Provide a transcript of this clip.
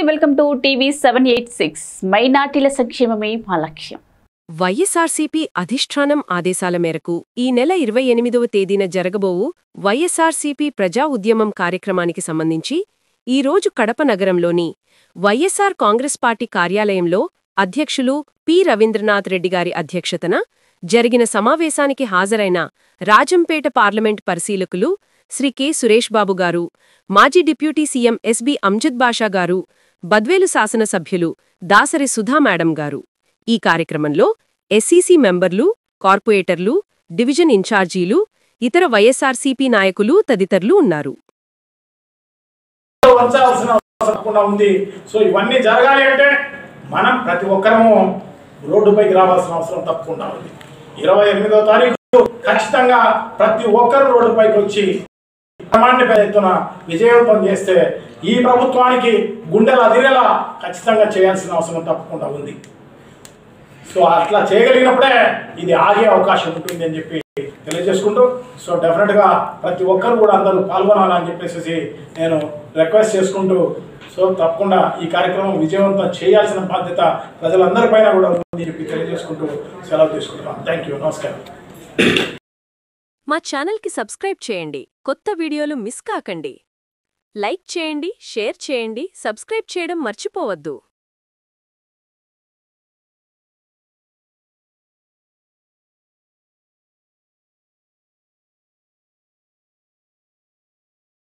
Welcome to TV 786 మైనార్టీల సంక్షేమమే మా లక్ష్యం. వైఎస్ఆర్సీపీ అధిష్టానం ఆదేశాల మేరకు ఈ నెల 28వ తేదీన జరగబోవు వైఎస్ఆర్సీపీ ప్రజా ఉద్యమం కార్యక్రమానికి సంబంధించి ఈరోజు కడప నగరంలోని వైఎస్ఆర్ కాంగ్రెస్ పార్టీ కార్యాలయంలో అధ్యక్షులు పి. రవీంద్రనాథ్ రెడ్డి గారి అధ్యక్షతన జరిగిన సమావేశానికి హాజరైన రాజంపేట పార్లమెంట్ పరిశీలకులు శ్రీ కె. సురేష్ బాబు గారు, మాజీ డిప్యూటీ సీఎం ఎస్బి అమ్జద్ బాషా గారు, బద్వేలు శాసనసభ్యులు దాసరి సుధా మేడం గారు. ఈ కార్యక్రమంలో ఎస్సీసీ మెంబర్లు, కార్పొరేటర్లు, డివిజన్ ఇన్ఛార్జీలు, ఇతర వైఎస్ఆర్సీపీ నాయకులు తదితరులు ఉన్నారు. సో ఇవన్నీ జరగాలి అంటే మనం ప్రతి ఒక్కరము రోడ్డుపైకి రావాల్సిన అవసరం తప్పకుండా ఉంది. 28వ తారీఖు ఖచ్చితంగా ప్రతి ఒక్కరు రోడ్డుపైకి వచ్చి ఎత్తున విజయవంతం చేస్తే ఈ ప్రభుత్వానికి గుండెలు అదిరేలా ఖచ్చితంగా చేయాల్సిన అవసరం తప్పకుండా ఉంది. సో అట్లా చేయగలిగినప్పుడే ఇది ఆగే అవకాశం ఉంటుంది అని చెప్పి తెలియజేసుకుంటూ, సో డెఫినెట్గా ప్రతి ఒక్కరు కూడా అందరూ పాల్గొనాలని చెప్పేసి నేను రిక్వెస్ట్ చేసుకుంటూ, సో తప్పకుండా ఈ కార్యక్రమం విజయవంతం చేయాల్సిన బాధ్యత ప్రజలందరిపైన కూడా ఉందని చెప్పి తెలియజేసుకుంటూ సెలవు తీసుకుంటున్నాను. థ్యాంక్ యూ, నమస్కారం. మా ఛానల్కి సబ్స్క్రైబ్ చేయండి, కొత్త వీడియోలు మిస్ కాకండి. లైక్ చేయండి, షేర్ చేయండి, సబ్స్క్రైబ్ చేయడం మర్చిపోవద్దు.